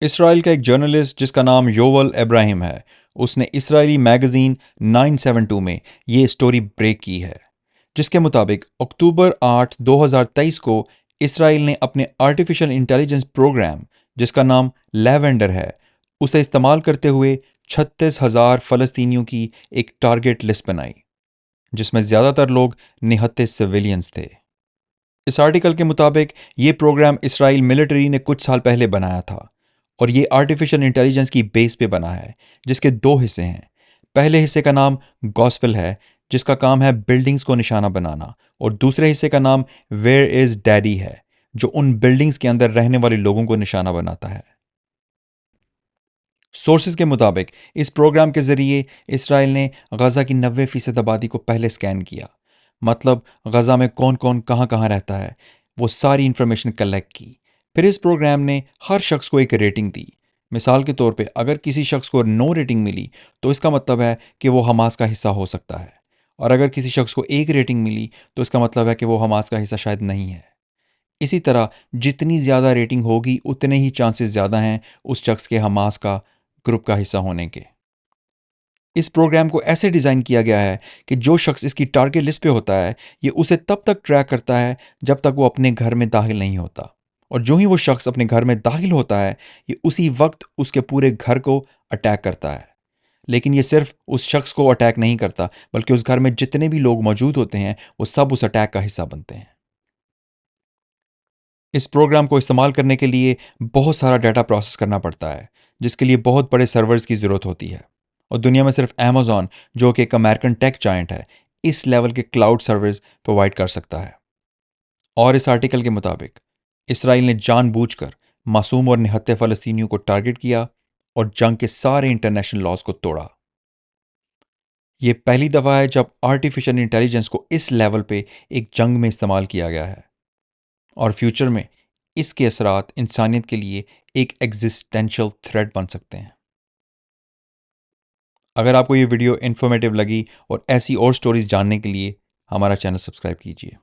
Israel का एक journalist जिसका नाम योवल इब्राहिम है, उसने इसराइली मैगजीन 972 में ये स्टोरी ब्रेक की है, जिसके मुताबिक अक्टूबर 8, 2023 को इसराइल ने अपने आर्टिफिशियल इंटेलिजेंस प्रोग्राम, जिसका नाम लेवेंडर है, उसे इस्तेमाल करते हुए 36,000 फ़लस्तीनियों की एक टारगेट लिस्ट बनाई, जिसमें ज़्यादातर लोग निहत्थे सिविलियंस थे। इस आर्टिकल के मुताबिक ये प्रोग्राम इसराइल मिलिट्री ने कुछ साल पहले बनाया था और ये आर्टिफिशियल इंटेलिजेंस की बेस पे बना है, जिसके दो हिस्से हैं। पहले हिस्से का नाम गॉस्पेल है, जिसका काम है बिल्डिंग्स को निशाना बनाना, और दूसरे हिस्से का नाम वेयर इज डैडी है, जो उन बिल्डिंग्स के अंदर रहने वाले लोगों को निशाना बनाता है। सोर्सेज के मुताबिक इस प्रोग्राम के जरिए इसराइल ने गजा की 90% आबादी को पहले स्कैन किया, मतलब गजा में कौन कौन कहाँ कहाँ रहता है, वो सारी इंफॉर्मेशन कलेक्ट की। फिर इस प्रोग्राम ने हर शख्स को एक रेटिंग दी। मिसाल के तौर पे अगर किसी शख्स को नो रेटिंग मिली तो इसका मतलब है कि वो हमास का हिस्सा हो सकता है, और अगर किसी शख्स को एक रेटिंग मिली तो इसका मतलब है कि वो हमास का हिस्सा शायद नहीं है। इसी तरह जितनी ज़्यादा रेटिंग होगी उतने ही चांसेस ज़्यादा हैं उस शख्स के हमास का ग्रुप का हिस्सा होने के। इस प्रोग्राम को ऐसे डिज़ाइन किया गया है कि जो शख्स इसकी टारगेट लिस्ट पे होता है, ये उसे तब तक ट्रैक करता है जब तक वो अपने घर में दाखिल नहीं होता, और जो ही वो शख्स अपने घर में दाखिल होता है, ये उसी वक्त उसके पूरे घर को अटैक करता है। लेकिन ये सिर्फ उस शख्स को अटैक नहीं करता, बल्कि उस घर में जितने भी लोग मौजूद होते हैं वो सब उस अटैक का हिस्सा बनते हैं। इस प्रोग्राम को इस्तेमाल करने के लिए बहुत सारा डाटा प्रोसेस करना पड़ता है, जिसके लिए बहुत बड़े सर्वर्स की ज़रूरत होती है, और दुनिया में सिर्फ अमेज़ॉन, जो कि एक अमेरिकन टेक जायंट है, इस लेवल के क्लाउड सर्विस प्रोवाइड कर सकता है। और इस आर्टिकल के मुताबिक इसराइल ने जानबूझकर मासूम और निहत्थे फ़लस्तीनियों को टारगेट किया और जंग के सारे इंटरनेशनल लॉज को तोड़ा। ये पहली दफ़ा है जब आर्टिफिशियल इंटेलिजेंस को इस लेवल पे एक जंग में इस्तेमाल किया गया है, और फ्यूचर में इसके असरात इंसानियत के लिए एक एग्जिस्टेंशियल थ्रेट बन सकते हैं। अगर आपको ये वीडियो इन्फॉर्मेटिव लगी और ऐसी और स्टोरीज जानने के लिए हमारा चैनल सब्सक्राइब कीजिए।